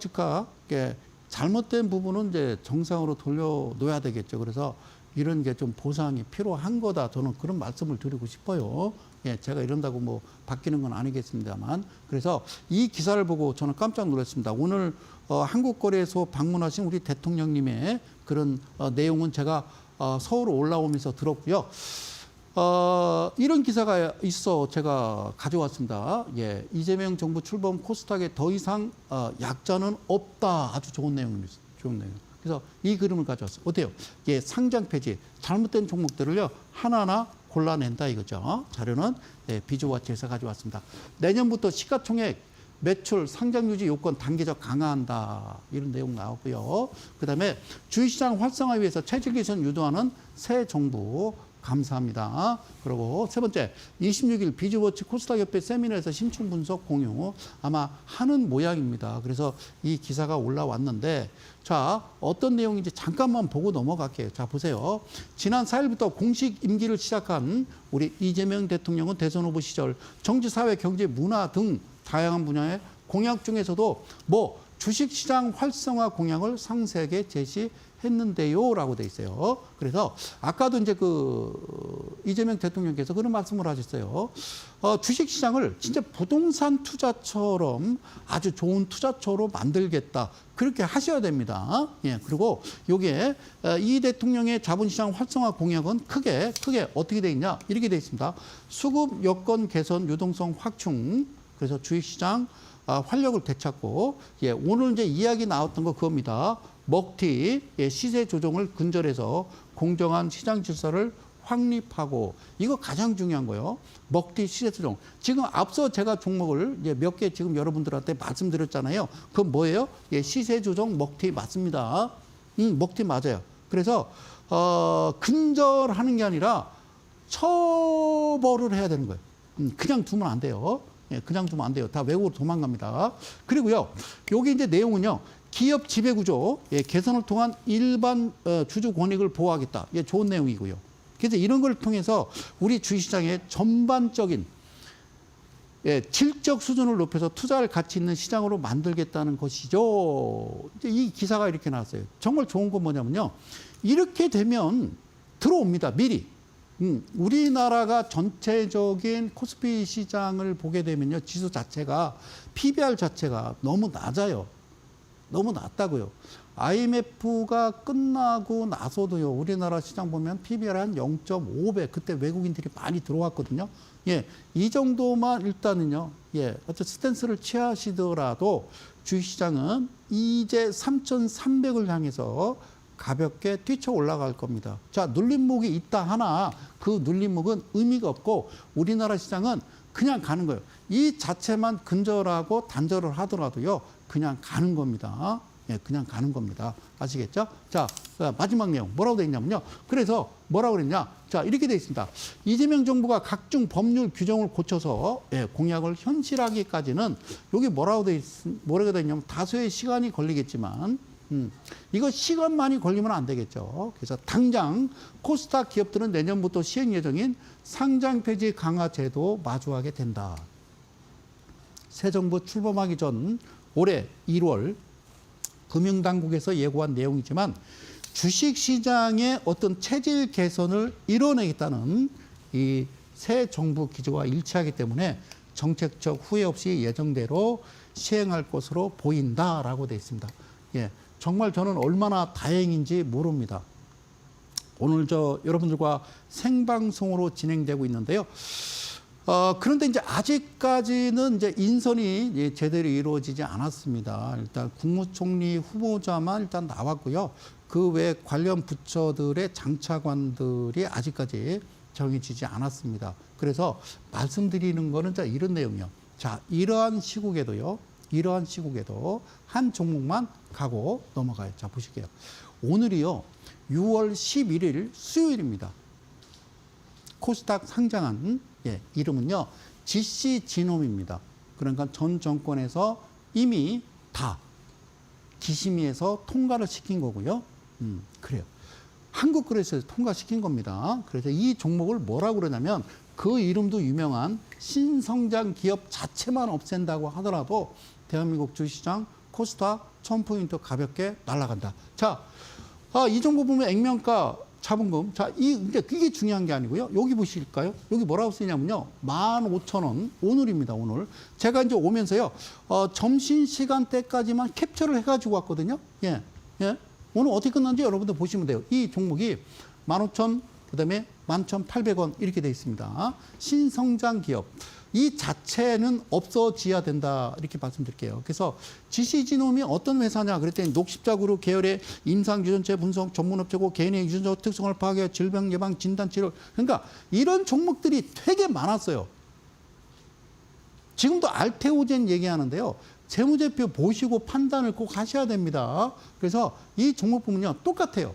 잘못된 부분은 이제 정상으로 돌려놓아야 되겠죠. 그래서 이런 게 좀 보상이 필요한 거다. 저는 그런 말씀을 드리고 싶어요. 예, 제가 이런다고 뭐 바뀌는 건 아니겠습니다만. 그래서 이 기사를 보고 저는 깜짝 놀랐습니다. 오늘 한국거래소 방문하신 우리 대통령님의 그런 내용은 제가 서울 올라오면서 들었고요. 이런 기사가 있어 제가 가져왔습니다. 예, 이재명 정부 출범 코스닥에 더 이상 약자는 없다. 아주 좋은 내용입니다. 좋은 내용. 그래서 이 그림을 가져왔어요. 어때요? 예, 상장 폐지, 잘못된 종목들을요 하나하나 골라낸다 이거죠. 자료는 비주워치에서 가져왔습니다. 내년부터 시가총액, 매출, 상장 유지 요건 단계적 강화한다. 이런 내용 나오고요. 그다음에 주식시장 활성화 위해서 체질 개선 유도하는 새 정부 감사합니다. 그리고 세 번째, 26일 비주워치 코스닥협회 세미나에서 심층 분석 공유 아마 하는 모양입니다. 그래서 이 기사가 올라왔는데 자, 어떤 내용인지 잠깐만 보고 넘어갈게요. 자, 보세요. 지난 4일부터 공식 임기를 시작한 우리 이재명 대통령은 대선 후보 시절 정치, 사회, 경제, 문화 등 다양한 분야의 공약 중에서도 뭐 주식시장 활성화 공약을 상세하게 제시했는데요 라고 돼 있어요. 그래서 아까도 이제 그 이재명 대통령께서 그런 말씀을 하셨어요. 주식시장을 진짜 부동산 투자처럼 아주 좋은 투자처로 만들겠다. 그렇게 하셔야 됩니다. 예, 그리고 요게 이 대통령의 자본시장 활성화 공약은 크게 어떻게 돼 있냐? 이렇게 돼 있습니다. 수급 여건 개선 유동성 확충. 그래서 주식시장 활력을 되찾고, 예, 오늘 이제 이야기 나왔던 거 그겁니다. 먹튀, 예, 시세 조정을 근절해서 공정한 시장 질서를 확립하고, 이거 가장 중요한 거예요. 먹튀 시세 조정. 지금 앞서 제가 종목을 몇 개 지금 여러분들한테 말씀드렸잖아요. 그건 뭐예요? 예, 시세 조정 먹튀 맞습니다. 먹튀 맞아요. 그래서 근절하는 게 아니라 처벌을 해야 되는 거예요. 그냥 두면 안 돼요. 예, 그냥 두면 안 돼요. 다 외국으로 도망갑니다. 그리고요, 여기 이제 내용은요, 기업 지배 구조, 예, 개선을 통한 일반 주주 권익을 보호하겠다. 예, 좋은 내용이고요. 그래서 이런 걸 통해서 우리 주식시장의 전반적인, 예, 질적 수준을 높여서 투자할 가치 있는 시장으로 만들겠다는 것이죠. 이제 이 기사가 이렇게 나왔어요. 정말 좋은 건 뭐냐면요, 이렇게 되면 들어옵니다. 미리. 우리나라가 전체적인 코스피 시장을 보게 되면요, 지수 자체가, PBR 자체가 너무 낮아요. 너무 낮다고요. IMF가 끝나고 나서도요, 우리나라 시장 보면 PBR 한 0.5배, 그때 외국인들이 많이 들어왔거든요. 예, 이 정도만 일단은요, 예, 어떤 스탠스를 취하시더라도 주식시장은 이제 3,300을 향해서 가볍게 뛰쳐 올라갈 겁니다. 자, 눌림목이 있다 하나 그 눌림목은 의미가 없고 우리나라 시장은 그냥 가는 거예요. 이 자체만 근절하고 단절을 하더라도요, 그냥 가는 겁니다. 예, 그냥 가는 겁니다. 아시겠죠? 자, 마지막 내용 뭐라고 돼 있냐면요. 그래서 뭐라고 그랬냐? 자, 이렇게 돼 있습니다. 이재명 정부가 각종 법률 규정을 고쳐서, 예, 공약을 현실화하기까지는 여기 뭐라고 돼 있냐면 다소의 시간이 걸리겠지만, 이거 시간만이 걸리면 안 되겠죠. 그래서 당장 코스닥 기업들은 내년부터 시행 예정인 상장 폐지 강화 제도 마주하게 된다. 새 정부 출범하기 전 올해 1월 금융당국에서 예고한 내용이지만 주식시장의 어떤 체질 개선을 이뤄내겠다는 이 새 정부 기조와 일치하기 때문에 정책적 후회 없이 예정대로 시행할 것으로 보인다라고 되어 있습니다. 예, 정말 저는 얼마나 다행인지 모릅니다. 오늘 여러분들과 생방송으로 진행되고 있는데요. 그런데 이제 아직까지는 이제 인선이 제대로 이루어지지 않았습니다. 일단 국무총리 후보자만 일단 나왔고요. 그 외 관련 부처들의 장차관들이 아직까지 정해지지 않았습니다. 그래서 말씀드리는 거는 자, 이런 내용이요. 자, 이러한 시국에도 한 종목만 가고 넘어가요. 자, 보실게요. 오늘이요, 6월 11일 수요일입니다. 코스닥 상장한, 예, 이름은요, GC지놈입니다. 그러니까 전 정권에서 이미 다 기심위에서 통과를 시킨 거고요. 그래요. 한국그레이스에서 통과시킨 겁니다. 그래서 이 종목을 뭐라고 그러냐면 그 이름도 유명한 신성장 기업 자체만 없앤다고 하더라도 대한민국 주식시장 코스닥 1000포인트 가볍게 날아간다. 자, 이 종목 보면 액면가 자본금. 자, 이게 중요한 게 아니고요. 여기 보실까요? 여기 뭐라고 쓰냐면요. 15,000원. 오늘입니다, 오늘. 제가 이제 오면서요, 점심시간 때까지만 캡처를 해가지고 왔거든요. 예, 예. 오늘 어떻게 끝났는지 여러분들 보시면 돼요. 이 종목이 15,000, 그 다음에 11,800원 이렇게 돼 있습니다. 신성장 기업. 이 자체는 없어져야 된다 이렇게 말씀드릴게요. 그래서 GC지놈이 어떤 회사냐 그랬더니 녹십자그룹 계열의 임상유전체 분석 전문업체고 개인의 유전자 특성을 파악해 질병 예방 진단 치료. 그러니까 이런 종목들이 되게 많았어요. 지금도 알테오젠 얘기하는데요. 재무제표 보시고 판단을 꼭 하셔야 됩니다. 그래서 이 종목 보면요, 똑같아요.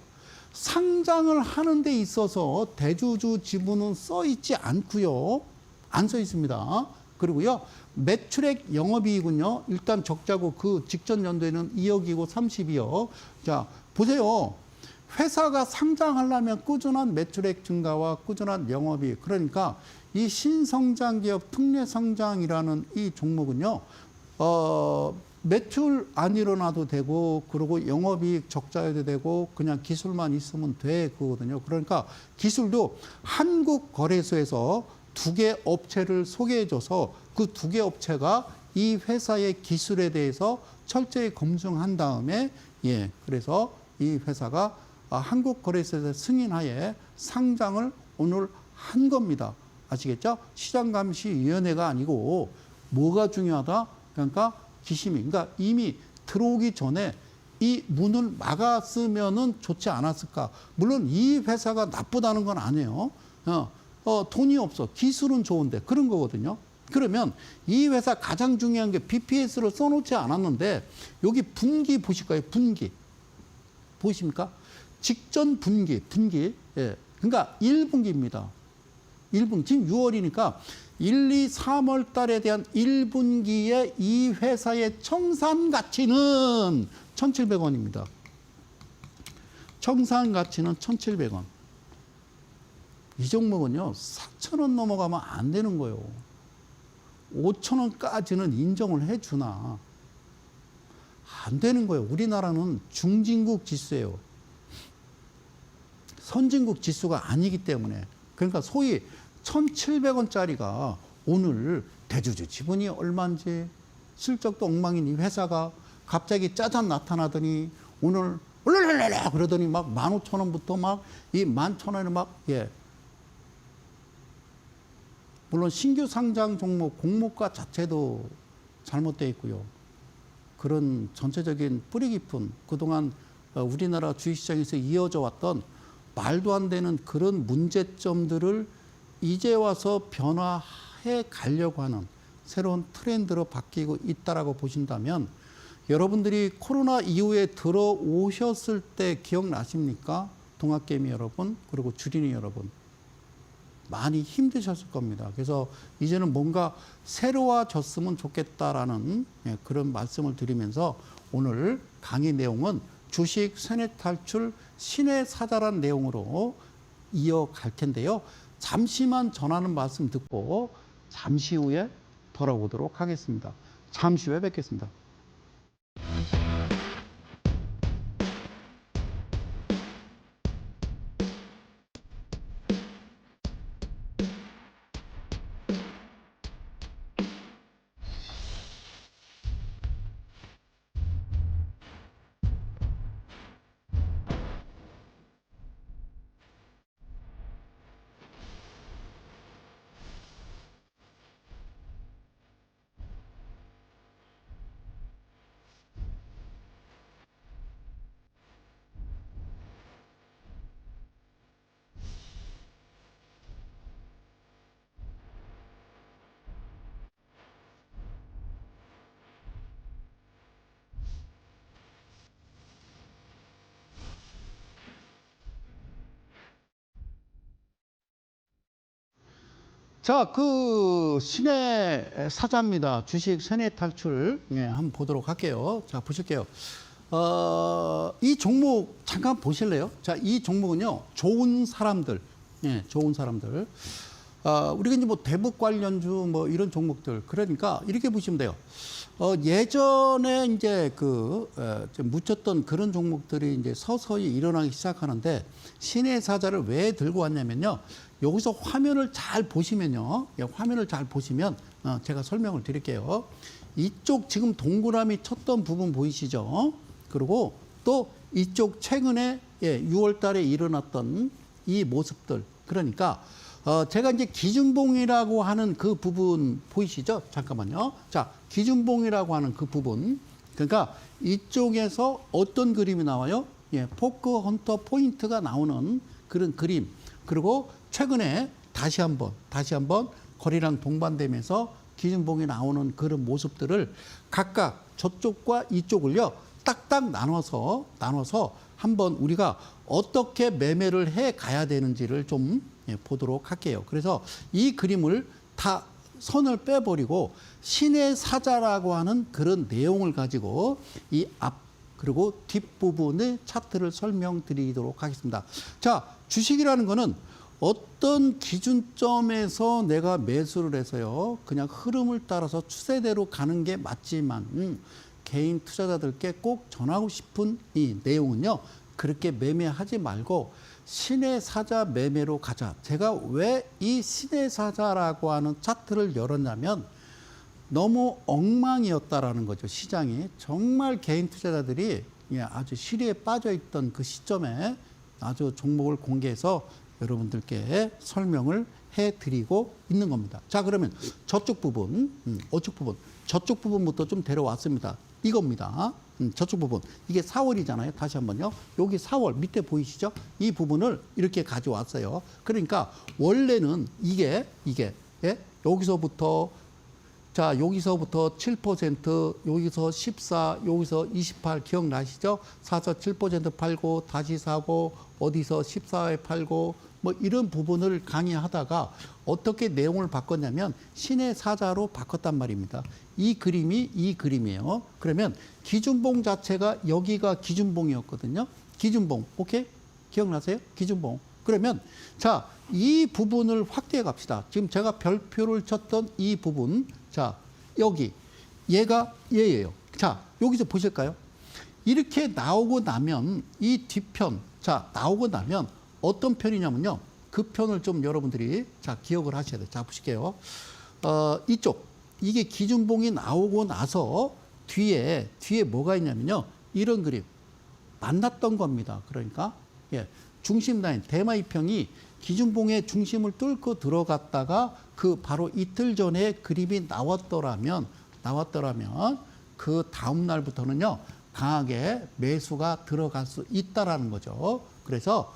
상장을 하는 데 있어서 대주주 지분은 써 있지 않고요. 안 써 있습니다. 그리고요, 매출액 영업이익은요, 일단 적자고 그 직전 연도에는 2억이고 32억. 자, 보세요. 회사가 상장하려면 꾸준한 매출액 증가와 꾸준한 영업이익. 그러니까 이 신성장 기업 특례상장이라는 이 종목은요, 매출 안 일어나도 되고, 그리고 영업이익 적자여도 되고, 그냥 기술만 있으면 돼 그거거든요. 그러니까 기술도 한국거래소에서 2개 업체를 소개해줘서 그 2개 업체가 이 회사의 기술에 대해서 철저히 검증한 다음에, 예, 그래서 이 회사가 한국거래소에서 승인하에 상장을 오늘 한 겁니다. 아시겠죠? 시장감시위원회가 아니고 뭐가 중요하다? 그러니까 기심이, 그러니까 이미 들어오기 전에 이 문을 막았으면은 좋지 않았을까? 물론 이 회사가 나쁘다는 건 아니에요. 돈이 없어. 기술은 좋은데. 그런 거거든요. 그러면 이 회사 가장 중요한 게 BPS를 써놓지 않았는데 여기 분기 보실까요? 분기. 보이십니까? 직전 분기. 예. 그러니까 1분기입니다. 1분기. 지금 6월이니까 1, 2, 3월 달에 대한 1분기의 이 회사의 청산 가치는 1,700원입니다. 청산 가치는 1,700원. 이 종목은요, 4,000원 넘어가면 안 되는 거예요. 5,000원까지는 인정을 해주나. 안 되는 거예요. 우리나라는 중진국 지수예요. 선진국 지수가 아니기 때문에. 그러니까 소위 1,700원짜리가 오늘 대주주 지분이 얼마인지 실적도 엉망인 이 회사가 갑자기 짜잔 나타나더니 오늘 올라라라 그러더니 막 15,000원부터 막 이 11,000원에 막, 예. 물론 신규 상장 종목 공모가 자체도 잘못되어 있고요. 그런 전체적인 뿌리 깊은 그동안 우리나라 주식시장에서 이어져 왔던 말도 안 되는 그런 문제점들을 이제 와서 변화해 가려고 하는 새로운 트렌드로 바뀌고 있다라고 보신다면 여러분들이 코로나 이후에 들어오셨을 때 기억나십니까? 동학개미 여러분, 그리고 주린이 여러분. 많이 힘드셨을 겁니다. 그래서 이제는 뭔가 새로워졌으면 좋겠다라는 그런 말씀을 드리면서 오늘 강의 내용은 주식 세뇌 탈출 신의 사자란 내용으로 이어갈 텐데요. 잠시만 전하는 말씀 듣고 잠시 후에 돌아오도록 하겠습니다. 잠시 후에 뵙겠습니다. 자, 그 신의 사자입니다. 주식 세뇌 탈출 한번 보도록 할게요. 자, 보실게요. 이 종목 잠깐 보실래요? 자, 이 종목은요, 좋은 사람들, 좋은 사람들. 우리가 이제 뭐 대북 관련주 뭐 이런 종목들, 그러니까 이렇게 보시면 돼요. 예전에 이제 좀 묻혔던 그런 종목들이 이제 서서히 일어나기 시작하는데 신의 사자를 왜 들고 왔냐면요. 여기서 화면을 잘 보시면요. 화면을 잘 보시면 제가 설명을 드릴게요. 이쪽 지금 동그라미 쳤던 부분 보이시죠? 그리고 또 이쪽 최근에 6월 달에 일어났던 이 모습들. 그러니까 제가 이제 기준봉이라고 하는 그 부분 보이시죠? 잠깐만요. 자, 기준봉이라고 하는 그 부분. 그러니까 이쪽에서 어떤 그림이 나와요? 포크 헌터 포인트가 나오는 그런 그림. 그리고 최근에 다시 한번 거리랑 동반되면서 기준봉이 나오는 그런 모습들을 각각 저쪽과 이쪽을요 딱딱 나눠서 한번 우리가 어떻게 매매를 해 가야 되는지를 좀 보도록 할게요. 그래서 이 그림을 다 선을 빼버리고 신의 사자라고 하는 그런 내용을 가지고 이 앞 그리고 뒷부분의 차트를 설명드리도록 하겠습니다. 자, 주식이라는 거는 어떤 기준점에서 내가 매수를 해서요, 그냥 흐름을 따라서 추세대로 가는 게 맞지만, 개인 투자자들께 꼭 전하고 싶은 이 내용은요. 그렇게 매매하지 말고 신의 사자 매매로 가자. 제가 왜 이 신의 사자라고 하는 차트를 열었냐면 너무 엉망이었다라는 거죠. 시장이. 정말 개인 투자자들이 아주 시리에 빠져 있던 그 시점에 아주 종목을 공개해서 여러분들께 설명을 해드리고 있는 겁니다. 자, 그러면 저쪽 부분, 저쪽 부분부터 좀 데려왔습니다. 이겁니다. 저쪽 부분. 이게 4월이잖아요. 다시 한번요. 여기 4월 밑에 보이시죠? 이 부분을 이렇게 가져왔어요. 그러니까 원래는 이게 예? 여기서부터 7%, 여기서 14, 여기서 28 기억나시죠? 사서 7% 팔고 다시 사고 어디서 14에 팔고 뭐 이런 부분을 강의하다가 어떻게 내용을 바꿨냐면 신의 사자로 바꿨단 말입니다. 이 그림이 이 그림이에요. 그러면 기준봉 자체가 여기가 기준봉이었거든요. 기준봉. 오케이? 기억나세요? 기준봉. 그러면 자, 이 부분을 확대해 갑시다. 지금 제가 별표를 쳤던 이 부분. 자, 여기 얘가 얘예요. 자, 여기서 보실까요? 이렇게 나오고 나면 이 뒤편, 자, 나오고 나면 어떤 편이냐면요. 그 편을 좀 여러분들이 자, 기억을 하셔야 돼요. 자, 보실게요. 이쪽 이게 기준봉이 나오고 나서 뒤에 뭐가 있냐면요. 이런 그림 만났던 겁니다. 그러니까 예, 중심 라인 대마 이평이 기준봉의 중심을 뚫고 들어갔다가 그 바로 이틀 전에 그림이 나왔더라면 그 다음 날부터는요 강하게 매수가 들어갈 수 있다라는 거죠. 그래서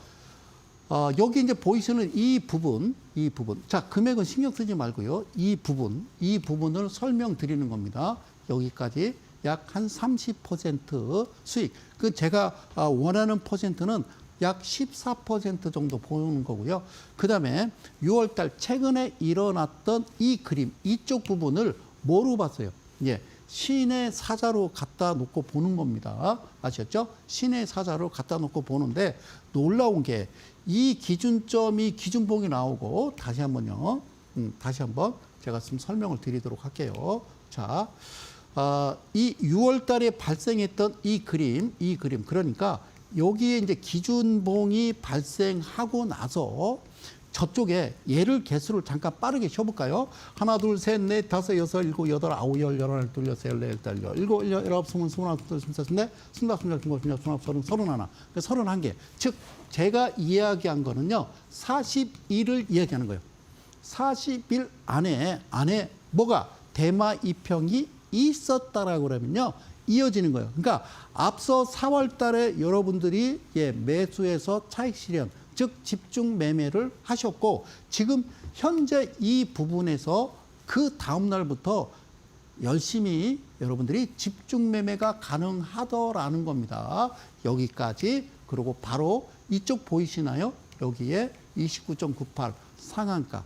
여기 이제 보이시는 이 부분, 자, 금액은 신경 쓰지 말고요. 이 부분을 설명드리는 겁니다. 여기까지 약 한 30% 수익. 그 제가 원하는 퍼센트는 약 14% 정도 보는 거고요. 그 다음에 6월달 최근에 일어났던 이 그림, 이쪽 부분을 뭐로 봤어요? 예, 신의 사자로 갖다 놓고 보는 겁니다. 아셨죠? 신의 사자로 갖다 놓고 보는데 놀라운 게 이 기준점이 기준봉이 나오고 다시 한번요. 다시 한번 제가 지금 설명을 드리도록 할게요. 자, 이 6월 달에 발생했던 이 그림 그러니까 여기에 이제 기준봉이 발생하고 나서 저쪽에 얘를 개수를 잠깐 빠르게 쉬어볼까요? 하나, 둘, 셋, 넷, 다섯, 여섯, 일곱, 여덟, 아홉, 열, 열하나, 둘, 여섯, 열네, 열다섯, 열일곱, 열아홉, 스물, 스물하나, 스물셋, 스물넷, 스물다섯, 스물여섯, 스물아홉, 서른, 서른하나. 31개. 즉 제가 이야기한 거는요. 40일을 이야기하는 거예요. 40일 안에 뭐가 대마 이평이 있었다라고 그러면요. 이어지는 거예요. 그러니까 앞서 4월 달에 여러분들이 매수해서 차익 실현, 즉 집중 매매를 하셨고 지금 현재 이 부분에서 그 다음 날부터 열심히 여러분들이 집중 매매가 가능하더라는 겁니다. 여기까지. 그리고 바로 이쪽 보이시나요? 여기에 29.98 상한가.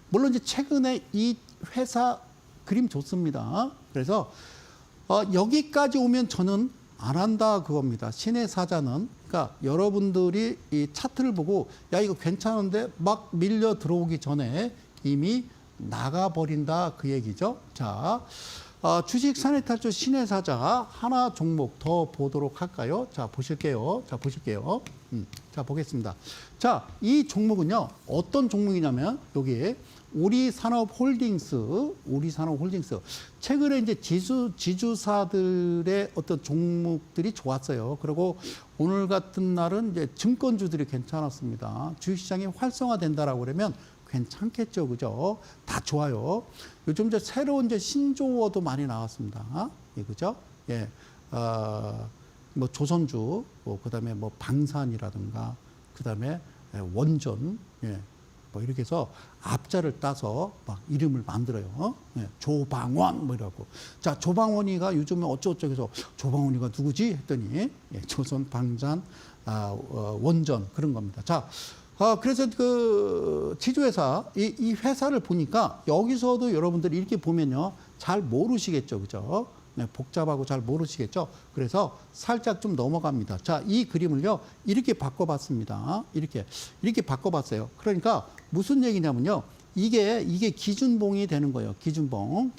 물론 이제 최근에 이 회사 그림 좋습니다. 그래서 여기까지 오면 저는 안 한다 그겁니다. 신의 사자는. 그러니까 여러분들이 이 차트를 보고 야 이거 괜찮은데 막 밀려 들어오기 전에 이미 나가버린다 그 얘기죠. 자, 주식 산해탈출 신의 사자 하나 종목 더 보도록 할까요? 자, 보실게요. 자, 보겠습니다. 자, 이 종목은요. 어떤 종목이냐면 여기에 우리산업홀딩스. 최근에 이제 지주사들의 어떤 종목들이 좋았어요. 그리고 오늘 같은 날은 이제 증권주들이 괜찮았습니다. 주식시장이 활성화된다라고 그러면 괜찮겠죠, 그죠? 다 좋아요. 요즘 이제 새로운 이제 신조어도 많이 나왔습니다. 예, 그죠? 예, 뭐 조선주, 그다음에 뭐 방산이라든가, 그다음에 원전, 예. 뭐 이렇게 해서 앞자를 따서 막 이름을 만들어요. 예, 조방원 뭐 이러고. 자, 조방원이가 요즘에 어쩌고저쩌고 해서 조방원이가 누구지 했더니 예, 조선 방산 원전 그런 겁니다. 자, 그래서 그 지주회사 이 회사를 보니까 여기서도 여러분들이 이렇게 보면요 잘 모르시겠죠, 그죠? 네, 복잡하고 잘 모르시겠죠. 그래서 살짝 좀 넘어갑니다. 자, 이 그림을요 이렇게 바꿔봤습니다. 이렇게 바꿔봤어요. 그러니까 무슨 얘기냐면요. 이게 기준봉이 되는 거예요. 기준봉.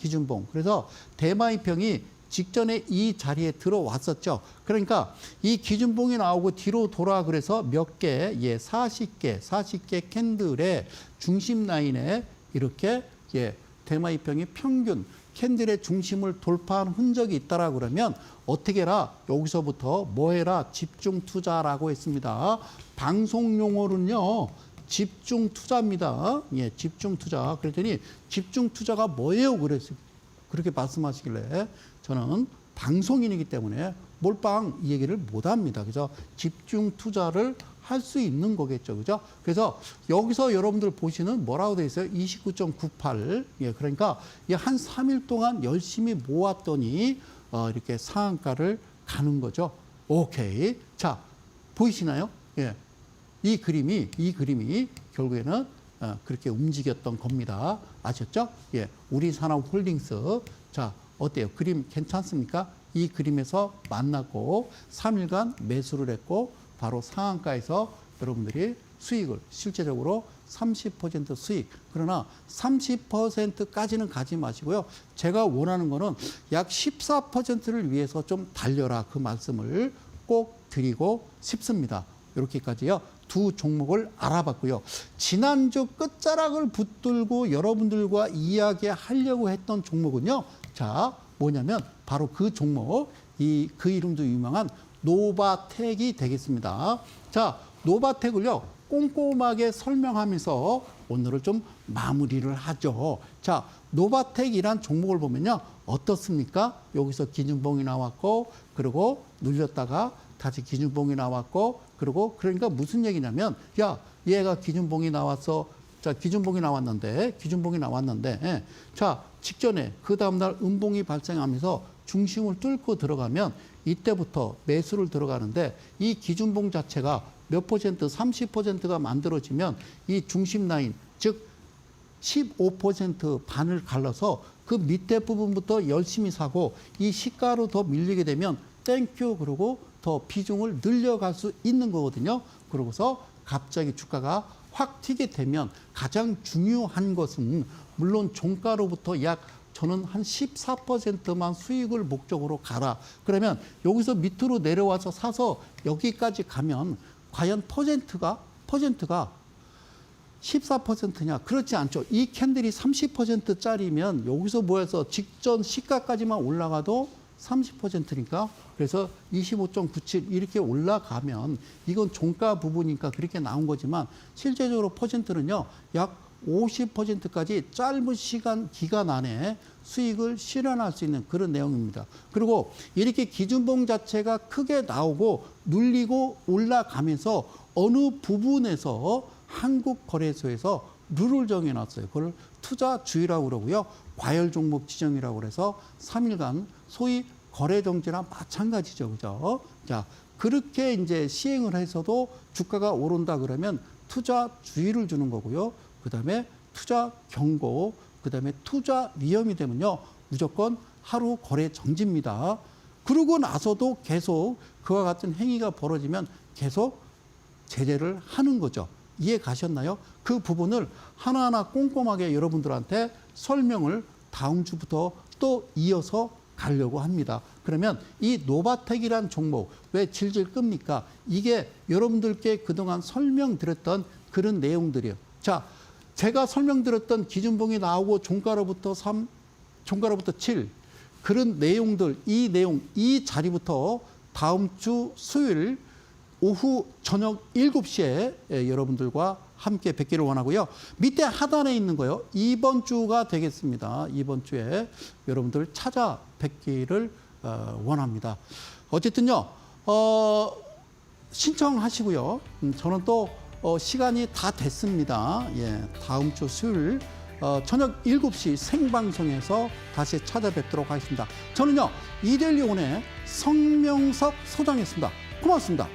그래서 대마 이평이 직전에 이 자리에 들어왔었죠. 그러니까 이 기준봉이 나오고 뒤로 돌아 그래서 몇 개, 40개 캔들의 중심 라인에 이렇게 대마이평이 평균 캔들의 중심을 투자한 흔적이 있다라 그러면 어떻게 해라? 여기서부터 뭐 해라? 집중 투자라고 했습니다. 방송 용어는요. 집중 투자입니다. 집중 투자. 그랬더니 집중 투자가 뭐예요? 그렇게 말씀하시길래 저는 방송인이기 때문에 몰빵 이 얘기를 못 합니다. 그래서 집중 투자를 할 수 있는 거겠죠. 그죠? 그래서 여기서 여러분들 보시는 뭐라고 되어 있어요? 29.98. 그러니까 한 3일 동안 열심히 모았더니 이렇게 상한가를 가는 거죠. 오케이. 자, 보이시나요? 이 그림이 결국에는 그렇게 움직였던 겁니다. 아셨죠? 우리 산업홀딩스. 자, 어때요? 그림 괜찮습니까? 이 그림에서 만났고 3일간 매수를 했고 바로 상한가에서 여러분들이 수익을 실제적으로 30% 수익. 그러나 30%까지는 가지 마시고요. 제가 원하는 거는 약 14%를 위해서 좀 달려라. 그 말씀을 꼭 드리고 싶습니다. 이렇게까지요. 두 종목을 알아봤고요. 지난주 끝자락을 붙들고 여러분들과 이야기하려고 했던 종목은요. 자, 뭐냐면 바로 그 종목, 그 이름도 유명한 노바텍이 되겠습니다. 자, 노바텍을요. 꼼꼼하게 설명하면서 오늘을 좀 마무리를 하죠. 자, 노바텍이란 종목을 보면요. 어떻습니까? 여기서 기준봉이 나왔고 그리고 눌렸다가 다시 기준봉이 나왔고 그리고 그러니까 무슨 얘기냐면 얘가 기준봉이 나왔어. 자, 기준봉이 나왔는데 자, 직전에 그 다음날 음봉이 발생하면서 중심을 뚫고 들어가면 이때부터 매수를 들어가는데 이 기준봉 자체가 몇 퍼센트, 30%가 만들어지면 이 중심 라인, 즉 15% 반을 갈라서 그 밑에 부분부터 열심히 사고 이 시가로 더 밀리게 되면 땡큐 그러고 더 비중을 늘려갈 수 있는 거거든요. 그러고서 갑자기 주가가 확 튀게 되면 가장 중요한 것은 물론 종가로부터 저는 한 14%만 수익을 목적으로 가라. 그러면 여기서 밑으로 내려와서 사서 여기까지 가면 과연 퍼센트가 14%냐? 그렇지 않죠. 이 캔들이 30%짜리면 여기서 모여서 직전 시가까지만 올라가도 30%니까 그래서 25.97 이렇게 올라가면 이건 종가 부분이니까 그렇게 나온 거지만 실제적으로 퍼센트는요. 약 50%까지 짧은 기간 안에 수익을 실현할 수 있는 그런 내용입니다. 그리고 이렇게 기준봉 자체가 크게 나오고 눌리고 올라가면서 어느 부분에서 한국거래소에서 룰을 정해놨어요. 그걸 투자 주의라고 그러고요. 과열 종목 지정이라고 그래서 3일간 소위 거래 정지나 마찬가지죠. 그죠? 자, 그렇게 이제 시행을 해서도 주가가 오른다 그러면 투자 주의를 주는 거고요. 그 다음에 투자 경고, 그 다음에 투자 위험이 되면요. 무조건 하루 거래 정지입니다. 그러고 나서도 계속 그와 같은 행위가 벌어지면 계속 제재를 하는 거죠. 이해 가셨나요? 그 부분을 하나하나 꼼꼼하게 여러분들한테 설명을 다음 주부터 또 이어서 가려고 합니다. 그러면 이 노바텍이란 종목 왜 질질 끕니까? 이게 여러분들께 그동안 설명드렸던 그런 내용들이에요. 자, 제가 설명드렸던 기준봉이 나오고 종가로부터 3, 종가로부터 7 그런 내용들, 이 자리부터 다음 주 수요일 오후 저녁 7시에 여러분들과 함께 뵙기를 원하고요. 밑에 하단에 있는 거요. 이번 주가 되겠습니다. 이번 주에 여러분들 찾아뵙기를 원합니다. 어쨌든요. 신청하시고요. 저는 또 시간이 다 됐습니다. 다음 주 수요일 저녁 7시 생방송에서 다시 찾아뵙도록 하겠습니다. 저는요. 이데일리온의 성명석 소장이었습니다. 고맙습니다.